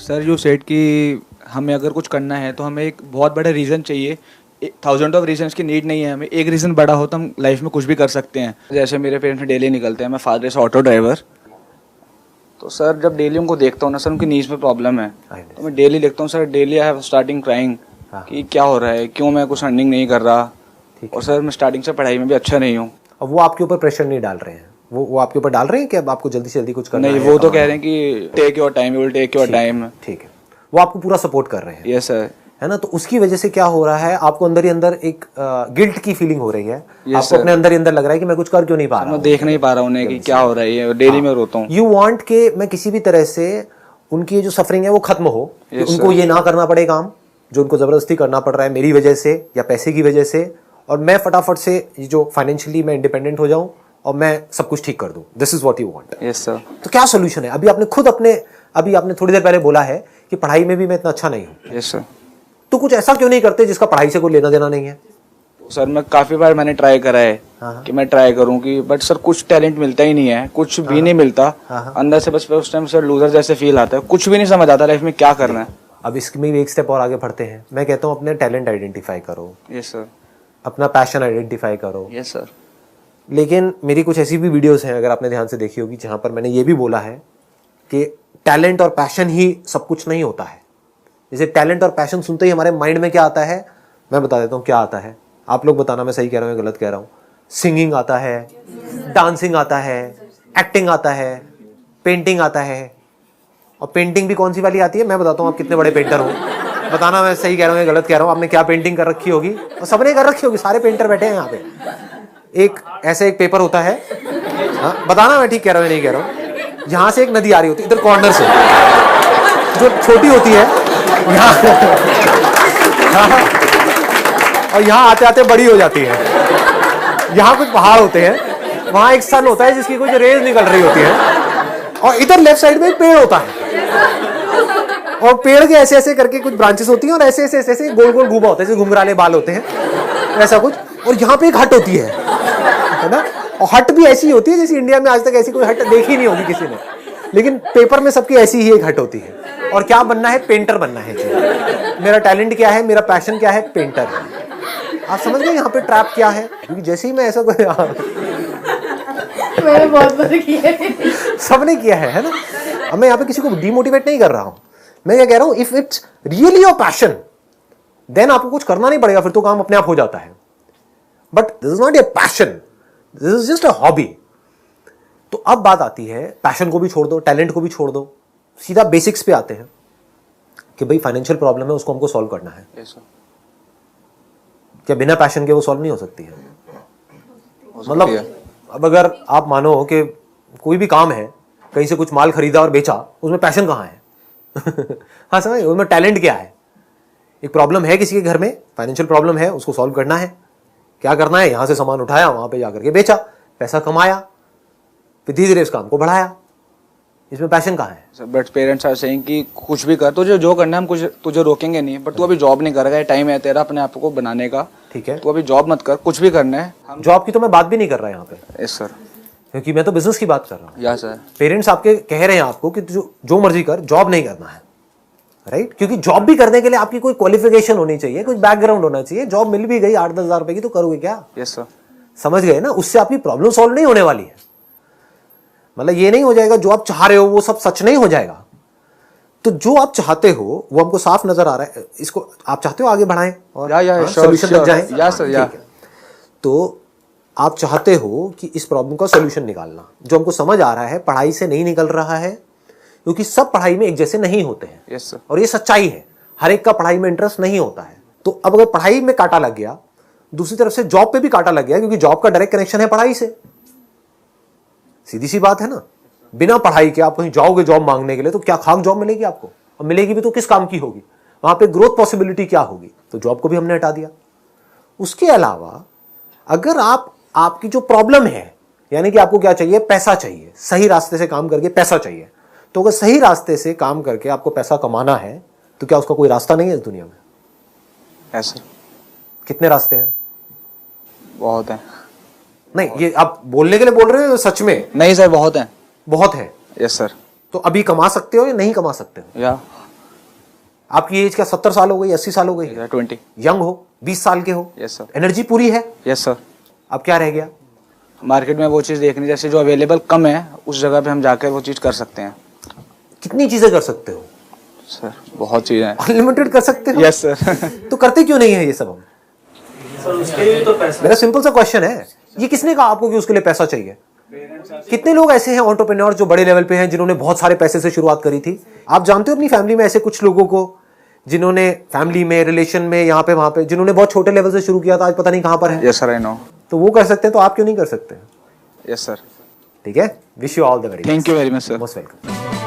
Sir you said कि हमें अगर कुछ करना है तो हमें एक बहुत बड़ा रीज़न चाहिए। थाउजेंड ऑफ रीजंस की नीड नहीं है, हमें एक रीज़न बड़ा हो तो हम लाइफ में कुछ भी कर सकते हैं। जैसे मेरे पेरेंट्स डेली निकलते हैं, मैं फादर से ऑटो ड्राइवर। तो सर जब डेली उनको देखता हूँ ना सर, उनकी नीज में प्रॉब्लम है, तो मैं डेली देखता हूँ sir, daily I have starting crying कि क्या हो रहा है, क्यों मैं कुछ अर्निंग नहीं कर रहा। और सर मैं स्टार्टिंग से पढ़ाई में भी अच्छा नहीं हूँ। अब वो आपके ऊपर प्रेशर नहीं डाल रहे हैं, वो आपके ऊपर डाल रहे हैं कि अब आपको जल्दी से जल्दी कुछ करना है? नहीं, वो तो कह रहे हैं कि take your time, you will take your time. ठीक है, वो आपको पूरा सपोर्ट कर रहे हैं। Yes sir. है ना? तो उसकी वजह से क्या हो रहा है, आपको अंदर ही अंदर एक गिल्ट की फीलिंग हो रही है। आपको अपने अंदर ही अंदर लग रहा है कि मैं कुछ कर क्यों नहीं पा रहा हूं, मैं देख नहीं पा रहा उन्हें कि क्या हो रहा है, डेली में रोता हूँ। यू वांट के मैं किसी भी तरह से उनकी जो सफरिंग है वो खत्म हो, कि उनको ये ना करना पड़े काम जो उनको जबरदस्ती करना पड़ रहा है मेरी वजह से या पैसे की वजह से, और मैं फटाफट से जो फाइनेंशियली मैं इंडिपेंडेंट हो जाऊं और मैं सब कुछ ठीक कर दूं। This is what you want. Yes sir. तो क्या सोल्यूशन है? अभी आपने थोड़ी देर पहले बोला है कि पढ़ाई में भी मैं इतना अच्छा नहीं हूं। Yes sir. तो कुछ ऐसा क्यों नहीं करते जिसका पढ़ाई से कोई लेना देना नहीं है? सर मैं काफ़ी बार मैंने ट्राई करा है कि मैं ट्राई करूं कि, बट सर कुछ टैलेंट मिलता ही नहीं है, कुछ भी नहीं मिलता अंदर से। बस उस टाइम सर लूजर जैसे फील आता है, कुछ भी नहीं समझ आता लाइफ में क्या करना है। अब इसमें भी एक स्टेप और आगे बढ़ते हैं। मैं कहता हूँ अपने टैलेंट आइडेंटिफाई करो। Yes sir. अपना पैशन आइडेंटिफाई करो। Yes sir. लेकिन मेरी कुछ ऐसी भी वीडियोस हैं, अगर आपने ध्यान से देखी होगी, जहां पर मैंने ये भी बोला है कि टैलेंट और पैशन ही सब कुछ नहीं होता है। जैसे टैलेंट और पैशन सुनते ही हमारे माइंड में क्या आता है, मैं बता देता हूँ क्या आता है। आप लोग बताना मैं सही कह रहा हूँ या गलत कह रहा हूँ। सिंगिंग आता है, डांसिंग आता है, एक्टिंग आता है, पेंटिंग आता है। और पेंटिंग भी कौन सी वाली आती है मैं बताता हूँ, आप कितने बड़े पेंटर हो। बताना मैं सही कह रहा हूँ या गलत कह रहा हूँ। आपने क्या पेंटिंग कर रखी होगी, और सबने कर रखी होगी, सारे पेंटर बैठे हैं यहाँ पे। एक ऐसे एक पेपर होता है, हाँ बताना मैं ठीक कह रहा हूँ या नहीं कह रहा हूँ। यहाँ से एक नदी आ रही होती है इधर कॉर्नर से, जो छोटी होती है यहाँ, और यहाँ आते आते बड़ी हो जाती है। यहाँ कुछ पहाड़ होते हैं, वहाँ एक सन होता है जिसकी कुछ रेज निकल रही होती है, और इधर लेफ्ट साइड में एक पेड़ होता है, और पेड़ के ऐसे ऐसे करके कुछ ब्रांचेस होती हैं, और ऐसे ऐसे ऐसे ऐसे गोल गोल घूमा होता है, जैसे घुंघराले बाल होते हैं ऐसा कुछ। और यहाँ पे एक हट होती है ना, और हट भी ऐसी होती है जैसे इंडिया में आज तक ऐसी कोई हट देखी नहीं होगी किसी ने, लेकिन पेपर में सबकी ऐसी ही एक हट होती है। और क्या बनना है? पेंटर बनना है जी। मेरा टैलेंट क्या है, मेरा पैशन क्या है? पेंटर है। आप समझ गए यहाँ पे ट्रैप क्या है? क्योंकि जैसे ही मैं ऐसा कोई मैंने बहुत बार किया है, सबने किया है ना। अब मैं यहाँ पे किसी को डिमोटिवेट नहीं कर रहा हूँ, मैं क्या कह रहा हूँ, if it's really your passion then आपको कुछ करना नहीं पड़ेगा, फिर तो काम अपने आप हो जाता है। But this is not your passion, this is just a hobby. तो अब बात आती है, पैशन को भी छोड़ दो, टैलेंट को भी छोड़ दो, सीधा बेसिक्स पे आते हैं कि भाई फाइनेंशियल प्रॉब्लम है, उसको हमको सॉल्व करना है। yes, क्या बिना पैशन के वो सॉल्व नहीं हो सकती है? मतलब अब अगर आप मानो कि कोई भी काम है, कहीं से कुछ माल खरीदा और बेचा, उसमें पैशन कहाँ है? हाँ समझ, उसमें टैलेंट क्या है? एक प्रॉब्लम है किसी के घर में, फाइनेंशियल प्रॉब्लम है, उसको सॉल्व करना है। क्या करना है? यहां से सामान उठाया, वहां पे जाकर के बेचा, पैसा कमाया, फिर धीरे धीरे इस काम को बढ़ाया। इसमें पैशन कहाँ है? बट पेरेंट्स आर सेइंग कि कुछ भी कर, तुझे जो करना है हम कुछ तुझे रोकेंगे नहीं, बट तू अभी जॉब नहीं कर रहा है, टाइम है तेरा अपने आप को बनाने का। ठीक है, तू अभी जॉब मत कर, कुछ भी करना है। जॉब की तो मैं बात भी नहीं कर रहा यहाँ पे। Yes sir. क्योंकि मैं तो बिजनेस की बात कर रहा हूँ। Yes sir. पेरेंट्स आपके कह रहे हैं आपको कि जो मर्जी कर, जॉब नहीं करना है, राइट? क्योंकि जॉब भी करने के लिए आपकी कोई क्वालिफिकेशन होनी चाहिए, कुछ बैकग्राउंड होना चाहिए। जॉब मिल भी गई 8-10 हजार रुपए की, तो करोगे क्या? Yes sir. समझ गए ना? उससे आपकी प्रॉब्लम सॉल्व नहीं होने वाली है। मतलब ये नहीं हो जाएगा जो आप चाह रहे हो वो सब सच नहीं हो जाएगा। तो जो आप चाहते हो वो हमको साफ नजर आ रहा है। इसको आप चाहते हो आगे बढ़ाएं और सॉल्यूशन लग जाए। या सर, या। तो आप चाहते हो कि इस प्रॉब्लम का सॉल्यूशन निकालना, जो हमको समझ आ रहा है पढ़ाई से नहीं निकल रहा है, क्योंकि सब पढ़ाई में एक जैसे नहीं होते हैं। Yes sir. और ये सच्चाई है, हर एक का पढ़ाई में इंटरेस्ट नहीं होता है। तो अब अगर पढ़ाई में कांटा लग गया, दूसरी तरफ से जॉब पे भी कांटा लग गया, क्योंकि जॉब का डायरेक्ट कनेक्शन है पढ़ाई से। सीधी सी बात है ना। बिना पढ़ाई के आप कहीं जाओगे जॉब मांगने के लिए, तो क्या खाक जॉब मिलेगी आपको? और मिलेगी भी तो किस काम की होगी? वहां पे ग्रोथ पॉसिबिलिटी क्या होगी? तो जॉब को भी हमने हटा दिया। उसके अलावा अगर आपकी जो प्रॉब्लम है, यानी कि आपको क्या चाहिए? पैसा चाहिए, सही रास्ते से काम करके पैसा चाहिए। तो अगर सही रास्ते से काम करके आपको पैसा कमाना है, तो क्या उसका कोई रास्ता नहीं है इस दुनिया में? Yes sir. कितने रास्ते हैं? बहुत है। नहीं, ये आप बोलने के लिए बोल रहे हो सच में? नहीं सर, बहुत है। बहुत है। Yes sir. तो अभी कमा सकते हो या नहीं कमा सकते हो? या आपकी एज क्या 70 साल हो गई, 80 साल हो गई? 20। यंग हो, 20 साल के हो, यस सर। एनर्जी पूरी है। Yes sir. अब क्या रह गया? मार्केट में वो चीज़ देखनी, जैसे जो अवेलेबल कम है उस जगह पे हम जाकर वो चीज़ कर सकते हैं। कितनी चीजें कर सकते हो? सर बहुत चीज़ें हैं। अनलिमिटेड कर सकते हो। Yes sir. तो करते क्यों नहीं है ये सब हम? सर उसके लिए तो पैसा। मेरा सिंपल सा क्वेश्चन है, ये किसने कहा आपको कि उसके लिए पैसा चाहिए? कितने लोग ऐसे हैं एंटरप्रेन्योर जो बड़े लेवल पे हैं, जिन्होंने बहुत सारे पैसे से शुरुआत करी थी? आप जानते हो अपनी फैमिली में ऐसे कुछ लोगों को जिन्होंने फैमिली में, रिलेशन में, यहाँ पे वहां पे, जिन्होंने बहुत छोटे लेवल से शुरू किया था, आज पता नहीं कहां पर है। Yes sir, I know. तो वो कर सकते हैं, तो आप क्यों नहीं कर सकते? Yes sir. ठीक है, wish you all the very thank you very much sir. Most welcome.